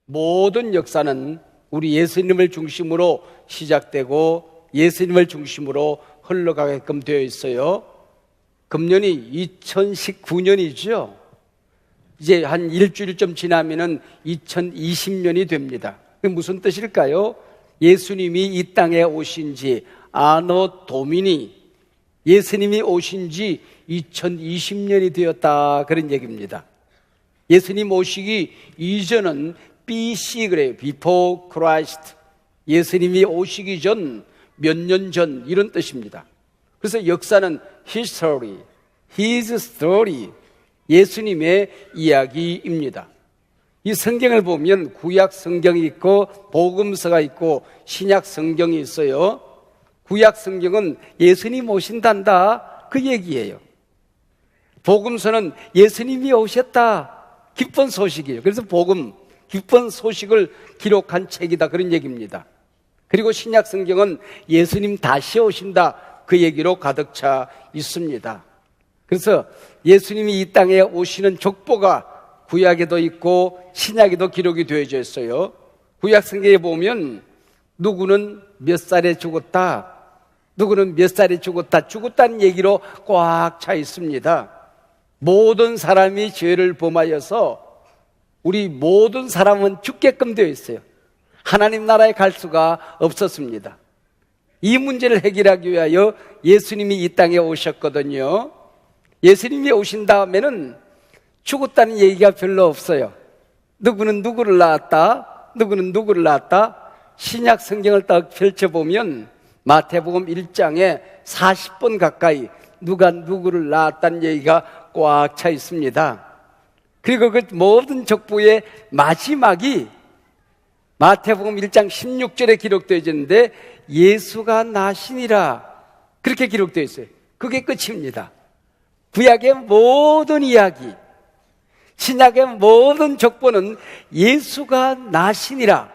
모든 역사는 우리 예수님을 중심으로 시작되고 예수님을 중심으로 흘러가게끔 되어 있어요. 금년이 2019년이죠. 이제 한 일주일 좀 지나면은 2020년이 됩니다. 그게 무슨 뜻일까요? 예수님이 이 땅에 오신 지 아노 도미니, 예수님이 오신 지 2020년이 되었다, 그런 얘기입니다. 예수님 오시기 이전은 BC 그래요. Before Christ. 예수님이 오시기 전, 몇 년 전, 이런 뜻입니다. 그래서 역사는 history, his story, 예수님의 이야기입니다. 이 성경을 보면 구약 성경이 있고 복음서가 있고 신약 성경이 있어요. 구약 성경은 예수님 오신단다, 그 얘기예요. 복음서는 예수님이 오셨다, 기쁜 소식이에요. 그래서 복음, 기쁜 소식을 기록한 책이다, 그런 얘기입니다. 그리고 신약 성경은 예수님 다시 오신다, 그 얘기로 가득 차 있습니다. 그래서 예수님이 이 땅에 오시는 족보가 구약에도 있고 신약에도 기록이 되어져 있어요. 구약 성경에 보면 누구는 몇 살에 죽었다, 누구는 몇 살에 죽었다, 죽었다는 얘기로 꽉 차 있습니다. 모든 사람이 죄를 범하여서 우리 모든 사람은 죽게끔 되어 있어요. 하나님 나라에 갈 수가 없었습니다. 이 문제를 해결하기 위하여 예수님이 이 땅에 오셨거든요. 예수님이 오신 다음에는 죽었다는 얘기가 별로 없어요. 누구는 누구를 낳았다, 누구는 누구를 낳았다. 신약 성경을 딱 펼쳐보면 마태복음 1장에 40번 가까이 누가 누구를 낳았다는 얘기가 꽉 차 있습니다. 그리고 그 모든 족보의 마지막이 마태복음 1장 16절에 기록되어 있는데 예수가 나시니라, 그렇게 기록되어 있어요. 그게 끝입니다. 구약의 모든 이야기, 신약의 모든 족보는 예수가 나시니라,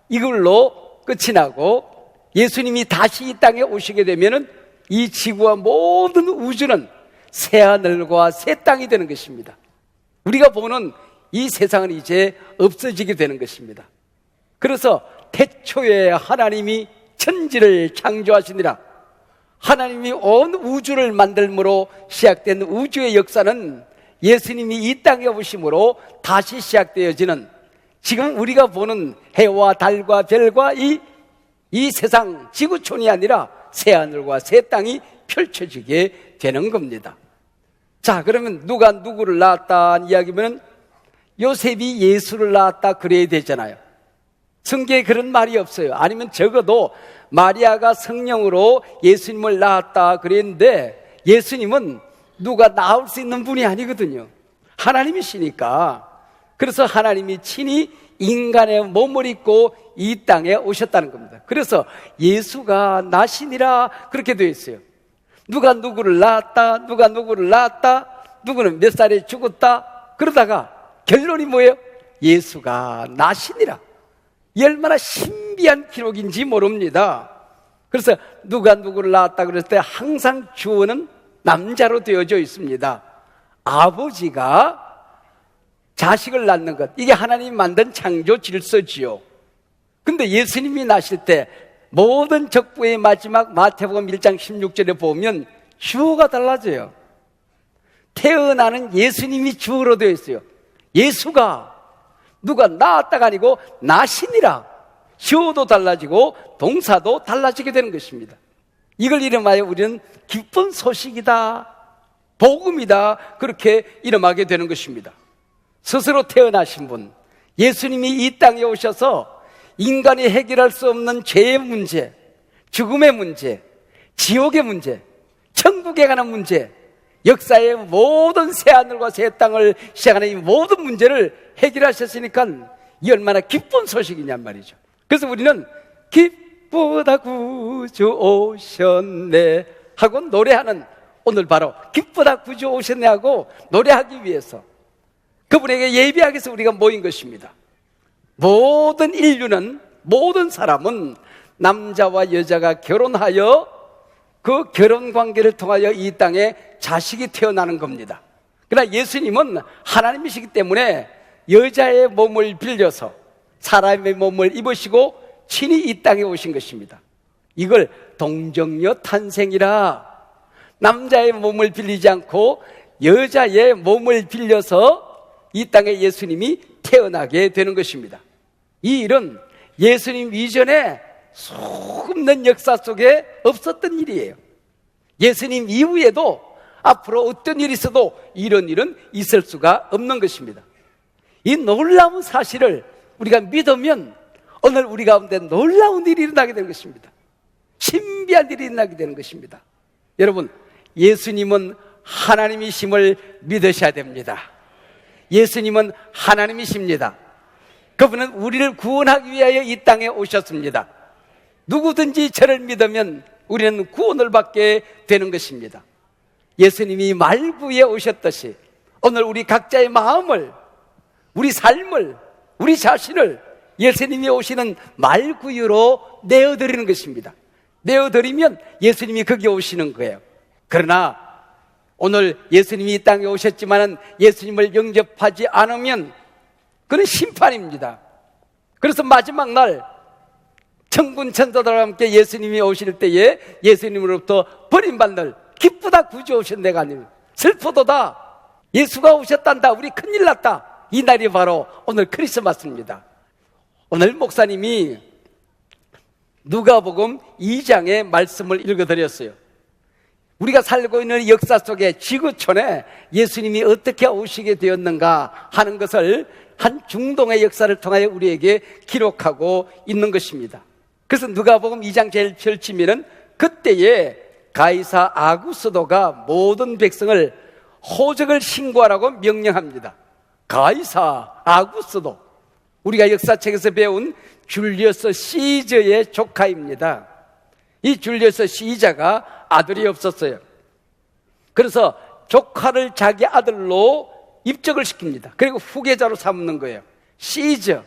이걸로 끝이 나고, 예수님이 다시 이 땅에 오시게 되면은 이 지구와 모든 우주는 새하늘과 새 땅이 되는 것입니다. 우리가 보는 이 세상은 이제 없어지게 되는 것입니다. 그래서 태초에 하나님이 천지를 창조하시니라, 하나님이 온 우주를 만들므로 시작된 우주의 역사는 예수님이 이 땅에 오심으로 다시 시작되어지는, 지금 우리가 보는 해와 달과 별과 이 세상 지구촌이 아니라 새하늘과 새 땅이 펼쳐지게 되는 겁니다. 자, 그러면 누가 누구를 낳았다는 이야기면 요셉이 예수를 낳았다 그래야 되잖아요. 성경에 그런 말이 없어요. 아니면 적어도 마리아가 성령으로 예수님을 낳았다 그랬는데, 예수님은 누가 낳을 수 있는 분이 아니거든요. 하나님이시니까. 그래서 하나님이 친히 인간의 몸을 입고 이 땅에 오셨다는 겁니다. 그래서 예수가 나시니라, 그렇게 되어 있어요. 누가 누구를 낳았다, 누가 누구를 낳았다, 누구는 몇 살에 죽었다, 그러다가 결론이 뭐예요? 예수가 나시니라. 이 얼마나 신비한 기록인지 모릅니다. 그래서 누가 누구를 낳았다 그랬을 때 항상 주어는 남자로 되어져 있습니다. 아버지가 자식을 낳는 것, 이게 하나님이 만든 창조 질서지요. 근데 예수님이 나실 때 모든 족보의 마지막 마태복음 1장 16절에 보면 주어가 달라져요. 태어나는 예수님이 주어로 되어 있어요. 예수가 누가 낳았다가 아니고 나시니라. 주어도 달라지고 동사도 달라지게 되는 것입니다. 이걸 이름하여 우리는 기쁜 소식이다, 복음이다, 그렇게 이름하게 되는 것입니다. 스스로 태어나신 분, 예수님이 이 땅에 오셔서 인간이 해결할 수 없는 죄의 문제, 죽음의 문제, 지옥의 문제, 천국에 가는 문제, 역사의 모든 새하늘과 새 땅을 시작하는 이 모든 문제를 해결하셨으니까 이 얼마나 기쁜 소식이냔 말이죠. 그래서 우리는 기쁘다 구주 오셨네 하고 노래하는, 오늘 바로 기쁘다 구주 오셨네 하고 노래하기 위해서, 그분에게 예배하기 위해서 우리가 모인 것입니다. 모든 인류는, 모든 사람은 남자와 여자가 결혼하여 그 결혼 관계를 통하여 이 땅에 자식이 태어나는 겁니다. 그러나 예수님은 하나님이시기 때문에 여자의 몸을 빌려서 사람의 몸을 입으시고 친히 이 땅에 오신 것입니다. 이걸 동정녀 탄생이라, 남자의 몸을 빌리지 않고 여자의 몸을 빌려서 이 땅에 예수님이 태어나게 되는 것입니다. 이 일은 예수님 이전에 수없는 역사 속에 없었던 일이에요. 예수님 이후에도 앞으로 어떤 일이 있어도 이런 일은 있을 수가 없는 것입니다. 이 놀라운 사실을 우리가 믿으면 오늘 우리 가운데 놀라운 일이 일어나게 되는 것입니다. 신비한 일이 일어나게 되는 것입니다. 여러분, 예수님은 하나님이심을 믿으셔야 됩니다. 예수님은 하나님이십니다. 그분은 우리를 구원하기 위하여 이 땅에 오셨습니다. 누구든지 저를 믿으면 우리는 구원을 받게 되는 것입니다. 예수님이 말구에 오셨듯이 오늘 우리 각자의 마음을, 우리 삶을, 우리 자신을 예수님이 오시는 말구유로 내어드리는 것입니다. 내어드리면 예수님이 거기 오시는 거예요. 그러나 오늘 예수님이 이 땅에 오셨지만 예수님을 영접하지 않으면 그는 심판입니다. 그래서 마지막 날 천군 천사들과 함께 예수님이 오실 때에 예수님으로부터 버림받는, 기쁘다 구주 오신 내가 아닙니다. 슬프도다, 예수가 오셨단다, 우리 큰일 났다. 이 날이 바로 오늘 크리스마스입니다. 오늘 목사님이 누가복음 2장의 말씀을 읽어드렸어요. 우리가 살고 있는 역사 속에 지구촌에 예수님이 어떻게 오시게 되었는가 하는 것을 한 중동의 역사를 통하여 우리에게 기록하고 있는 것입니다. 그래서 누가복음 2장 제일 펼치면은 그때에 가이사 아구스도가 모든 백성을 호적을 신고하라고 명령합니다. 가이사 아구스도, 우리가 역사책에서 배운 줄리어스 시저의 조카입니다. 이 줄리어스 시저가 아들이 없었어요. 그래서 조카를 자기 아들로 입적을 시킵니다. 그리고 후계자로 삼는 거예요. 시저,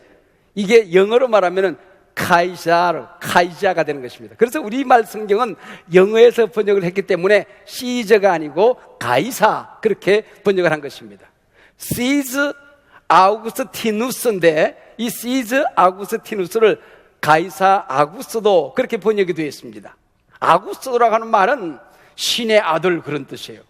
이게 영어로 말하면 카이자가 되는 것입니다. 그래서 우리말 성경은 영어에서 번역을 했기 때문에 시저가 아니고 가이사, 그렇게 번역을 한 것입니다. 시즈 아우구스티누스인데 이 시즈 아우구스티누스를 가이사 아구스도, 그렇게 번역이 되어 있습니다. 아구스도라고 하는 말은 신의 아들, 그런 뜻이에요.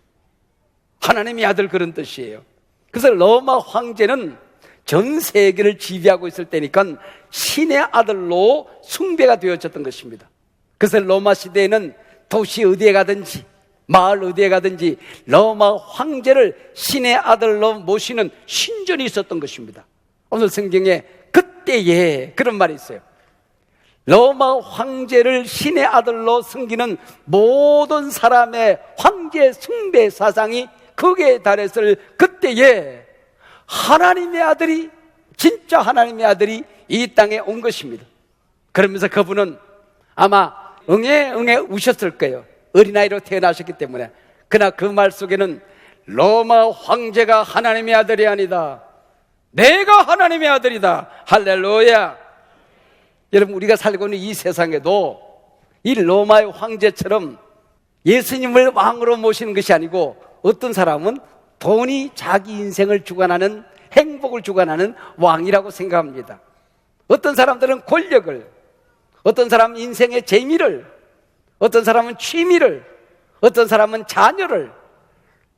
하나님의 아들, 그런 뜻이에요. 그래서 로마 황제는 전 세계를 지배하고 있을 때니까 신의 아들로 숭배가 되어졌던 것입니다. 그래서 로마 시대에는 도시 어디에 가든지 마을 어디에 가든지 로마 황제를 신의 아들로 모시는 신전이 있었던 것입니다. 오늘 성경에 그때에 그런 말이 있어요. 로마 황제를 신의 아들로 섬기는 모든 사람의 황제 숭배 사상이 극에 달했을 그때에 하나님의 아들이, 진짜 하나님의 아들이 이 땅에 온 것입니다. 그러면서 그분은 아마 응애 우셨을 거예요. 어린아이로 태어나셨기 때문에. 그러나 그 말 속에는 로마 황제가 하나님의 아들이 아니다, 내가 하나님의 아들이다. 할렐루야. 여러분, 우리가 살고 있는 이 세상에도 이 로마의 황제처럼 예수님을 왕으로 모시는 것이 아니고 어떤 사람은 돈이 자기 인생을 주관하는, 행복을 주관하는 왕이라고 생각합니다. 어떤 사람들은 권력을, 어떤 사람은 인생의 재미를, 어떤 사람은 취미를, 어떤 사람은 자녀를,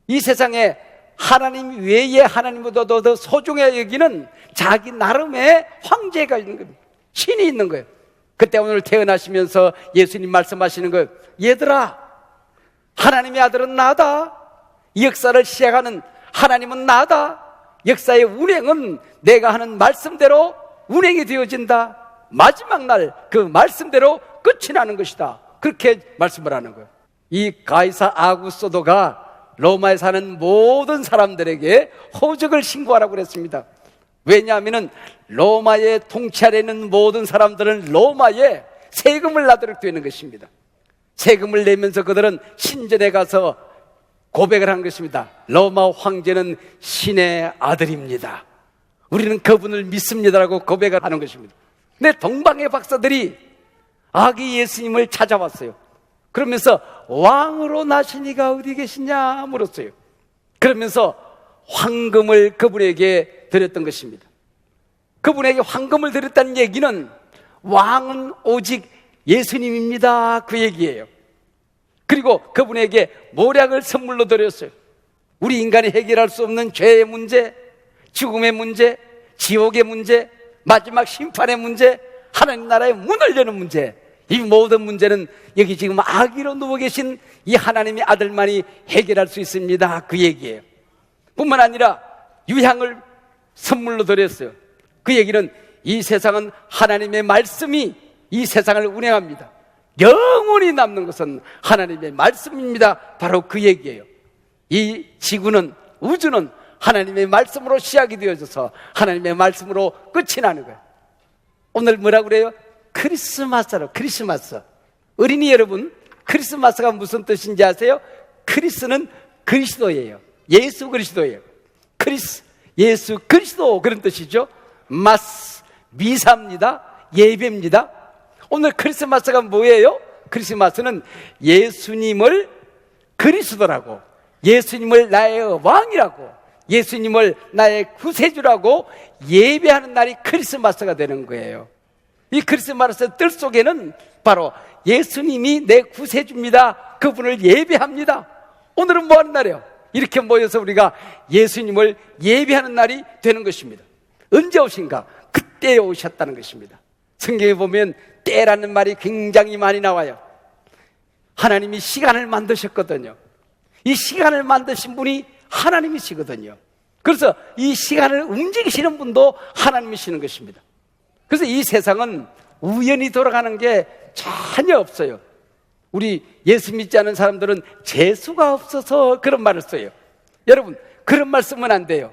이 세상에 하나님 외에 하나님보다도 더 소중해 여기는 자기 나름의 황제가 있는 겁니다. 신이 있는 거예요. 그때 오늘 태어나시면서 예수님 말씀하시는 거예요. 얘들아, 하나님의 아들은 나다. 이 역사를 시작하는 하나님은 나다. 역사의 운행은 내가 하는 말씀대로 운행이 되어진다. 마지막 날 그 말씀대로 끝이 나는 것이다. 그렇게 말씀을 하는 거예요. 이 가이사 아구스도가 로마에 사는 모든 사람들에게 호적을 신고하라고 그랬습니다. 왜냐하면 로마에 통치하려는 모든 사람들은 로마에 세금을 나도록 되는 것입니다. 세금을 내면서 그들은 신전에 가서 고백을 한 것입니다. 로마 황제는 신의 아들입니다. 우리는 그분을 믿습니다라고 고백을 하는 것입니다. 근데 동방의 박사들이 아기 예수님을 찾아왔어요. 그러면서 왕으로 나신 이가 어디 계시냐 물었어요. 그러면서 황금을 그분에게 드렸던 것입니다. 그분에게 황금을 드렸다는 얘기는 왕은 오직 예수님입니다, 그 얘기예요. 그리고 그분에게 모략을 선물로 드렸어요. 우리 인간이 해결할 수 없는 죄의 문제, 죽음의 문제, 지옥의 문제, 마지막 심판의 문제, 하나님 나라의 문을 여는 문제, 이 모든 문제는 여기 지금 아기로 누워 계신 이 하나님의 아들만이 해결할 수 있습니다, 그 얘기예요. 뿐만 아니라 유향을 선물로 드렸어요. 그 얘기는 이 세상은 하나님의 말씀이 이 세상을 운행합니다. 영원히 남는 것은 하나님의 말씀입니다, 바로 그 얘기예요. 이 지구는, 우주는 하나님의 말씀으로 시작이 되어져서 하나님의 말씀으로 끝이 나는 거예요. 오늘 뭐라고 그래요? 크리스마스로, 크리스마스. 어린이 여러분, 크리스마스가 무슨 뜻인지 아세요? 크리스는 그리스도예요. 예수 그리스도예요. 크리스, 예수 그리스도, 그런 뜻이죠. 마스, 미사입니다. 예배입니다. 오늘 크리스마스가 뭐예요? 크리스마스는 예수님을 그리스도라고, 예수님을 나의 왕이라고, 예수님을 나의 구세주라고 예배하는 날이 크리스마스가 되는 거예요. 이 크리스마스 뜻 속에는 바로 예수님이 내 구세주입니다, 그분을 예배합니다. 오늘은 뭐 하는 날이에요? 이렇게 모여서 우리가 예수님을 예배하는 날이 되는 것입니다. 언제 오신가? 그때 오셨다는 것입니다. 성경에 보면 때라는 말이 굉장히 많이 나와요. 하나님이 시간을 만드셨거든요. 이 시간을 만드신 분이 하나님이시거든요. 그래서 이 시간을 움직이시는 분도 하나님이시는 것입니다. 그래서 이 세상은 우연히 돌아가는 게 전혀 없어요. 우리 예수 믿지 않은 사람들은 재수가 없어서 그런 말을 써요. 여러분, 그런 말 쓰면 안 돼요.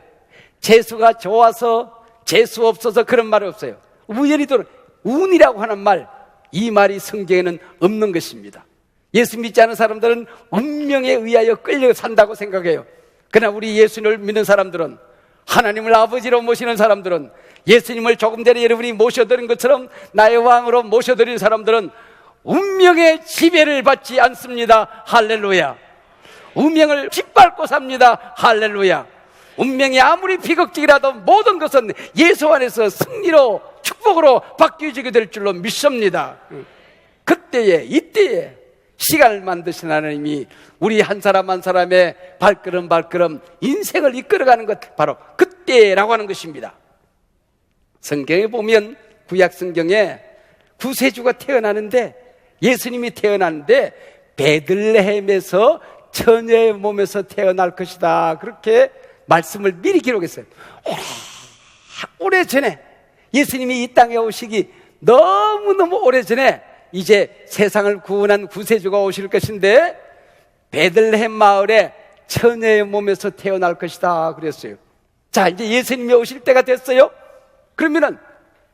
재수가 좋아서, 재수 없어서 그런 말이 없어요. 우연히 돌아, 운이라고 하는 말, 이 말이 성경에는 없는 것입니다. 예수 믿지 않은 사람들은 운명에 의하여 끌려 산다고 생각해요. 그러나 우리 예수님을 믿는 사람들은, 하나님을 아버지로 모시는 사람들은, 예수님을 조금 전에 여러분이 모셔드린 것처럼 나의 왕으로 모셔드린 사람들은 운명의 지배를 받지 않습니다. 할렐루야. 운명을 짓밟고 삽니다. 할렐루야. 운명이 아무리 비극적이라도 모든 것은 예수 안에서 승리로, 축복으로 바뀌어지게 될 줄로 믿습니다. 그때에, 이때에 시간을 만드신 하나님이 우리 한 사람 한 사람의 발걸음 발걸음 인생을 이끌어가는 것, 바로 그때라고 하는 것입니다. 성경에 보면, 구약 성경에 구세주가 태어나는데, 예수님이 태어나는데 베들레헴에서 처녀의 몸에서 태어날 것이다, 그렇게 말씀을 미리 기록했어요. 오래전에 예수님이 이 땅에 오시기 너무너무 오래전에 이제 세상을 구원한 구세주가 오실 것인데 베들레헴 마을에 처녀의 몸에서 태어날 것이다 그랬어요. 자, 이제 예수님이 오실 때가 됐어요. 그러면은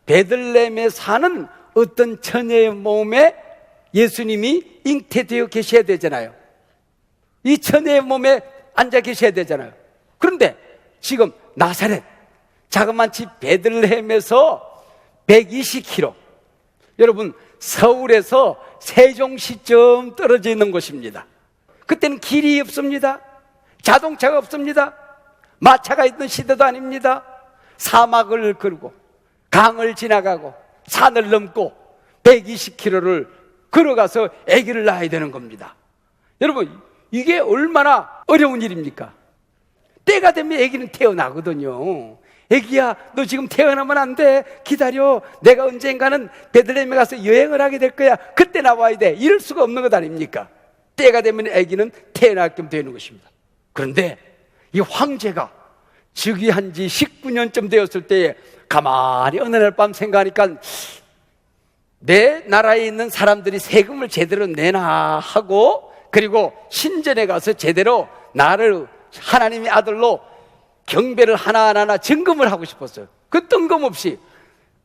베들레헴에 사는 어떤 처녀의 몸에 예수님이 잉태되어 계셔야 되잖아요. 이 처녀의 몸에 앉아 계셔야 되잖아요. 그런데 지금 나사렛, 자그마한 집 베들레헴에서 120km, 여러분 서울에서 세종시쯤 떨어져 있는 곳입니다. 그때는 길이 없습니다. 자동차가 없습니다. 마차가 있던 시대도 아닙니다. 사막을 걸고 강을 지나가고 산을 넘고 120km를 걸어가서 아기를 낳아야 되는 겁니다. 여러분, 이게 얼마나 어려운 일입니까? 때가 되면 아기는 태어나거든요. 아기야, 너 지금 태어나면 안 돼. 기다려. 내가 언젠가는 베들레헴에 가서 여행을 하게 될 거야. 그때 나와야 돼. 이럴 수가 없는 것 아닙니까? 때가 되면 아기는 태어나게끔 되는 것입니다. 그런데 이 황제가 즉위한 지 19년쯤 되었을 때에 가만히 어느 날 밤 생각하니까 내 나라에 있는 사람들이 세금을 제대로 내나 하고, 그리고 신전에 가서 제대로 나를 하나님의 아들로 경배를 하나하나 증금을 하고 싶었어요. 그 뜬금없이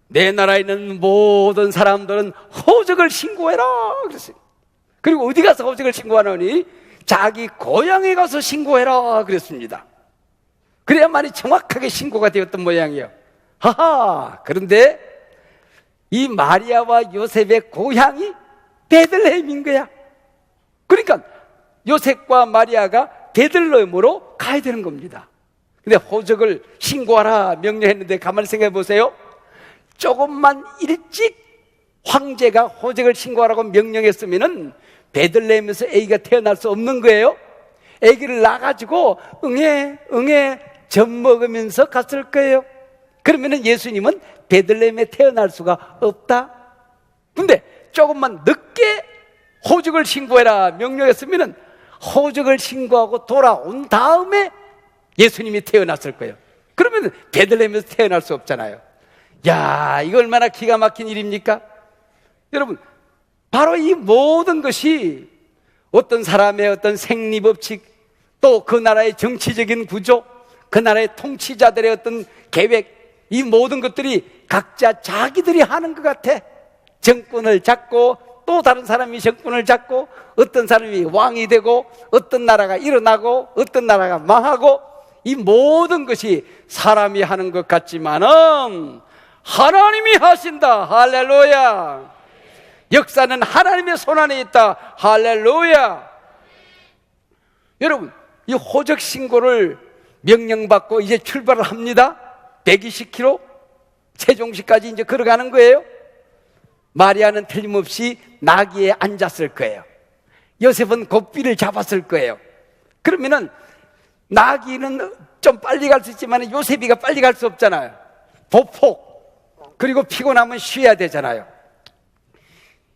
내 나라에 있는 모든 사람들은 호적을 신고해라 그랬어요. 그리고 어디 가서 호적을 신고하느니 자기 고향에 가서 신고해라 그랬습니다. 그래야만이 정확하게 신고가 되었던 모양이에요. 하하, 그런데 이 마리아와 요셉의 고향이 베들레헴인 거야. 그러니까 요셉과 마리아가 베들레헴으로 가야 되는 겁니다. 근데 호적을 신고하라 명령했는데 가만히 생각해 보세요. 조금만 일찍 황제가 호적을 신고하라고 명령했으면은 베들레헴에서 아기가 태어날 수 없는 거예요. 아기를 낳아가지고 응애 젖 먹으면서 갔을 거예요. 그러면은 예수님은 베들레헴에 태어날 수가 없다. 근데 조금만 늦게 호적을 신고해라 명령했으면은 호적을 신고하고 돌아온 다음에 예수님이 태어났을 거예요. 그러면 베들레헴에서 태어날 수 없잖아요. 야, 이거 얼마나 기가 막힌 일입니까? 여러분, 바로 이 모든 것이 어떤 사람의 어떤 생리법칙, 또 그 나라의 정치적인 구조, 그 나라의 통치자들의 어떤 계획, 이 모든 것들이 각자 자기들이 하는 것 같아. 정권을 잡고 또 다른 사람이 정권을 잡고 어떤 사람이 왕이 되고 어떤 나라가 일어나고 어떤 나라가 망하고, 이 모든 것이 사람이 하는 것 같지만은 하나님이 하신다. 할렐루야. 역사는 하나님의 손안에 있다. 할렐루야. 여러분, 이 호적 신고를 명령받고 이제 출발을 합니다. 120km 세종시까지 이제 걸어가는 거예요. 마리아는 틀림없이 나귀에 앉았을 거예요. 요셉은 고삐를 잡았을 거예요. 그러면은 나귀는 좀 빨리 갈 수 있지만 요셉이가 빨리 갈 수 없잖아요. 보폭, 그리고 피곤하면 쉬어야 되잖아요.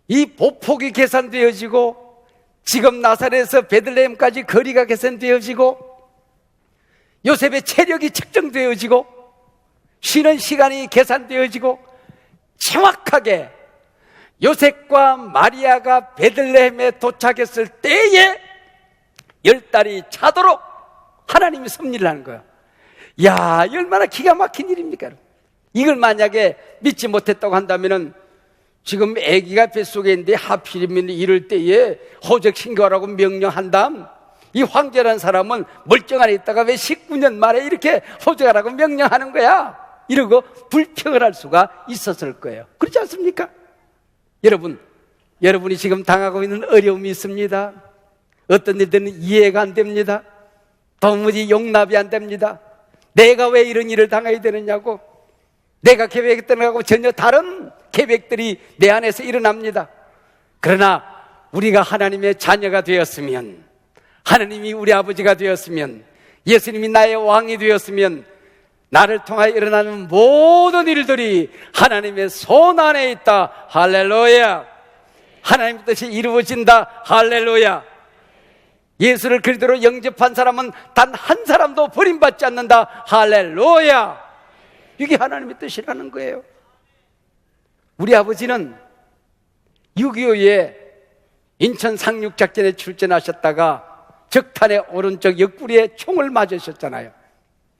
이 보폭이 계산되어지고 지금 나사렛에서 베들레헴까지 거리가 계산되어지고 요셉의 체력이 측정되어지고 쉬는 시간이 계산되어지고 정확하게 요셉과 마리아가 베들레헴에 도착했을 때에 10달이 차도록 하나님이 섭리를 하는 거야. 야, 얼마나 기가 막힌 일입니까? 이걸 만약에 믿지 못했다고 한다면은 지금 아기가 뱃속에 있는데 하필이면 이럴 때에 호적 신고하라고 명령한 다음 이 황제라는 사람은 멀쩡한 애 있다가 왜 19년 만에 이렇게 호적하라고 명령하는 거야? 이러고 불평을 할 수가 있었을 거예요. 그렇지 않습니까? 여러분이 지금 당하고 있는 어려움이 있습니다. 어떤 일들은 이해가 안 됩니다. 도무지 용납이 안 됩니다. 내가 왜 이런 일을 당해야 되느냐고, 내가 계획했던 것하고 전혀 다른 계획들이 내 안에서 일어납니다. 그러나 우리가 하나님의 자녀가 되었으면, 하나님이 우리 아버지가 되었으면, 예수님이 나의 왕이 되었으면 나를 통하여 일어나는 모든 일들이 하나님의 손 안에 있다. 할렐루야. 하나님의 뜻이 이루어진다. 할렐루야. 예수를 그리스도로 영접한 사람은 단 한 사람도 버림받지 않는다. 할렐루야. 이게 하나님의 뜻이라는 거예요. 우리 아버지는 6.25에 인천 상륙작전에 출전하셨다가 적탄의 오른쪽 옆구리에 총을 맞으셨잖아요.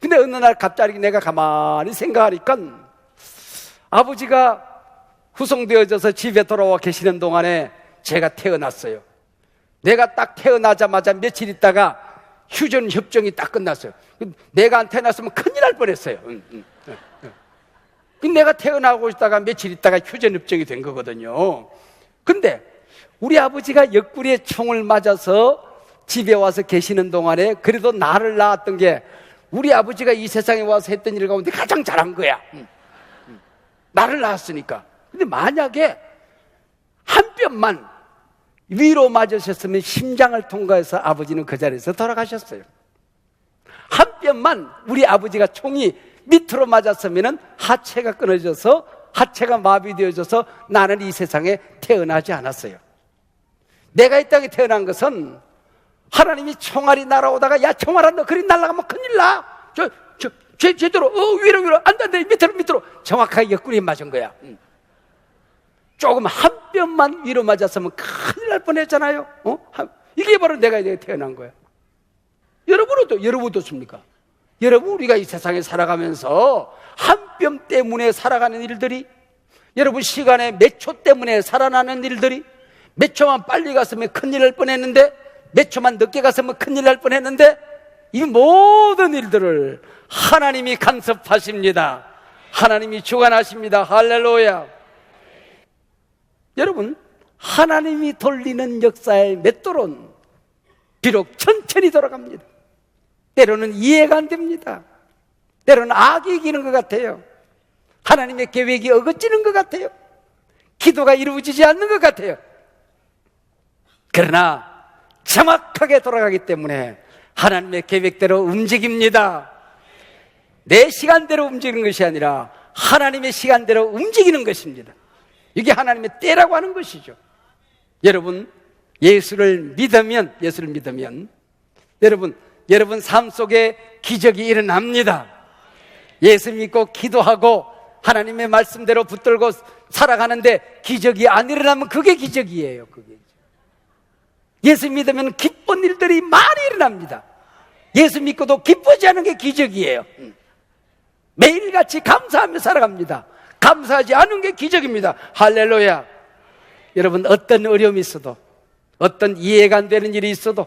근데 어느 날 갑자기 내가 가만히 생각하니까 아버지가 후송되어져서 집에 돌아와 계시는 동안에 제가 태어났어요. 내가 딱 태어나자마자 며칠 있다가 휴전 협정이 딱 끝났어요. 내가 안 태어났으면 큰일 날 뻔했어요. 내가 태어나고 있다가 며칠 있다가 휴전 협정이 된 거거든요. 근데 우리 아버지가 옆구리에 총을 맞아서 집에 와서 계시는 동안에 그래도 나를 낳았던 게 우리 아버지가 이 세상에 와서 했던 일 가운데 가장 잘한 거야. 나를 낳았으니까. 근데 만약에 한 뼘만 위로 맞으셨으면 심장을 통과해서 아버지는 그 자리에서 돌아가셨어요. 한 뼘만 우리 아버지가 총이 밑으로 맞았으면 하체가 끊어져서 하체가 마비되어져서 나는 이 세상에 태어나지 않았어요. 내가 이 땅에 태어난 것은 하나님이 총알이 날아오다가 야 총알아 너 그리 날아가면 큰일 나. 제대로 위로 안 돼 밑으로 정확하게 옆구리에 맞은 거야. 조금 한 뼘만 위로 맞았으면 큰일 날 뻔했잖아요. 이게 바로 내가 태어난 거야. 여러분 어떻습니까? 여러분 우리가 이 세상에 살아가면서 한 뼘 때문에 살아가는 일들이, 여러분 시간의 몇 초 때문에 살아나는 일들이, 몇 초만 빨리 갔으면 큰일 날 뻔했는데 몇 초만 늦게 갔으면 큰일 날 뻔했는데 이 모든 일들을 하나님이 간섭하십니다. 하나님이 주관하십니다. 할렐루야. 여러분 하나님이 돌리는 역사의 맷돌은 비록 천천히 돌아갑니다. 때로는 이해가 안 됩니다. 때로는 악이 이기는 것 같아요. 하나님의 계획이 어긋지는 것 같아요. 기도가 이루어지지 않는 것 같아요. 그러나 정확하게 돌아가기 때문에 하나님의 계획대로 움직입니다. 내 시간대로 움직이는 것이 아니라 하나님의 시간대로 움직이는 것입니다. 이게 하나님의 때라고 하는 것이죠. 여러분, 예수를 믿으면 여러분 삶 속에 기적이 일어납니다. 예수 믿고 기도하고 하나님의 말씀대로 붙들고 살아가는데 기적이 안 일어나면 그게 기적이에요. 그게. 예수 믿으면 기쁜 일들이 많이 일어납니다. 예수 믿고도 기쁘지 않은 게 기적이에요. 매일같이 감사하며 살아갑니다. 감사하지 않은 게 기적입니다. 할렐루야. 여러분, 어떤 어려움이 있어도, 어떤 이해가 안 되는 일이 있어도,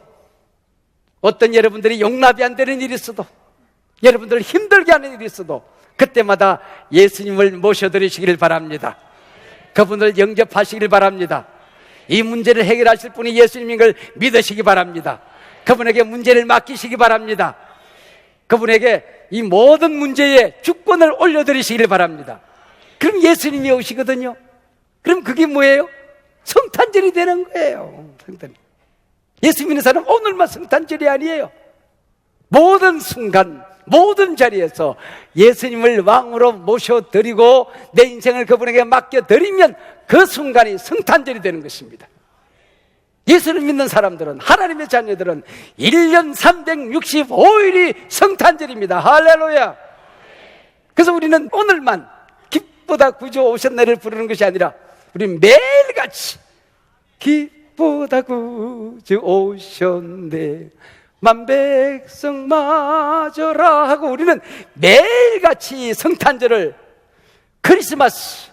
어떤 여러분들이 용납이 안 되는 일이 있어도, 여러분들을 힘들게 하는 일이 있어도 그때마다 예수님을 모셔드리시길 바랍니다. 그분을 영접하시길 바랍니다. 이 문제를 해결하실 분이 예수님인 걸 믿으시기 바랍니다. 그분에게 문제를 맡기시기 바랍니다. 그분에게 이 모든 문제에 주권을 올려드리시길 바랍니다. 그럼 예수님이 오시거든요. 그럼 그게 뭐예요? 성탄절이 되는 거예요. 성탄. 예수 믿는 사람 오늘만 성탄절이 아니에요. 모든 순간, 모든 자리에서 예수님을 왕으로 모셔드리고 내 인생을 그분에게 맡겨드리면 그 순간이 성탄절이 되는 것입니다. 예수를 믿는 사람들은, 하나님의 자녀들은 1년 365일이 성탄절입니다. 할렐루야. 그래서 우리는 오늘만 기쁘다 구주 오셨네를 부르는 것이 아니라 우리는 매일같이 기쁘다 구주 오셨네 만백성 맞으라 하고 우리는 매일같이 성탄절을, 크리스마스,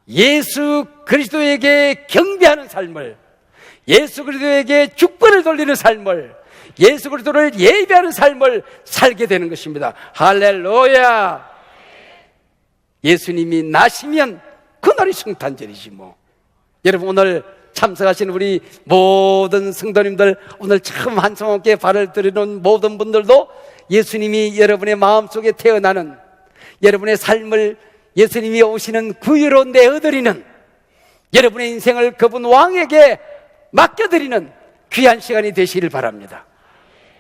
예수 그리스도에게 경배하는 삶을, 예수 그리스도에게 주권을 돌리는 삶을, 예수 그리스도를 예배하는 삶을 살게 되는 것입니다. 할렐루야. 예수님이 나시면 그날이 성탄절이지 뭐. 여러분, 오늘 참석하신 우리 모든 성도님들, 오늘 처음 한성함께 발을 들이는 모든 분들도 예수님이 여러분의 마음속에 태어나는, 여러분의 삶을 예수님이 오시는 구유로 내어드리는, 여러분의 인생을 그분 왕에게 맡겨드리는 귀한 시간이 되시길 바랍니다.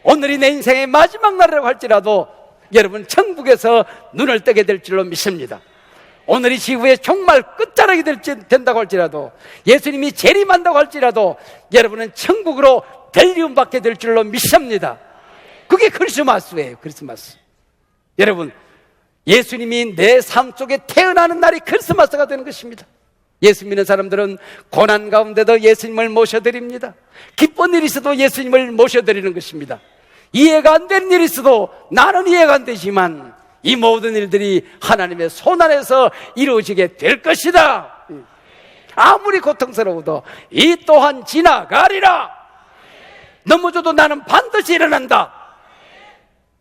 오늘이 내 인생의 마지막 날이라고 할지라도 여러분 천국에서 눈을 뜨게 될 줄로 믿습니다. 오늘이 지구의 정말 끝자락이 된다고 할지라도, 예수님이 재림한다고 할지라도 여러분은 천국으로 벨리움 받게 될 줄로 믿습니다. 그게 크리스마스예요. 크리스마스. 여러분, 예수님이 내 삶 속에 태어나는 날이 크리스마스가 되는 것입니다. 예수 믿는 사람들은 고난 가운데도 예수님을 모셔드립니다. 기쁜 일이 있어도 예수님을 모셔드리는 것입니다. 이해가 안 되는 일이 있어도 나는 이해가 안 되지만 이 모든 일들이 하나님의 손 안에서 이루어지게 될 것이다. 아무리 고통스러워도 이 또한 지나가리라. 넘어져도 나는 반드시 일어난다.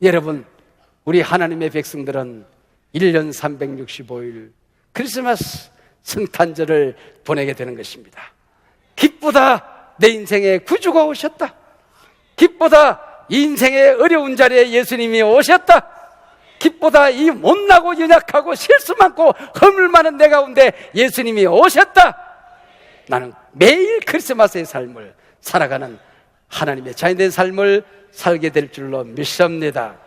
여러분, 우리 하나님의 백성들은 1년 365일 크리스마스 성탄절을 보내게 되는 것입니다. 기쁘다, 내 인생에 구주가 오셨다. 기쁘다, 이 인생의 어려운 자리에 예수님이 오셨다. 기쁘다, 이 못나고 연약하고 실수 많고 허물 많은 내 가운데 예수님이 오셨다. 나는 매일 크리스마스의 삶을 살아가는 하나님의 자녀된 삶을 살게 될 줄로 믿습니다.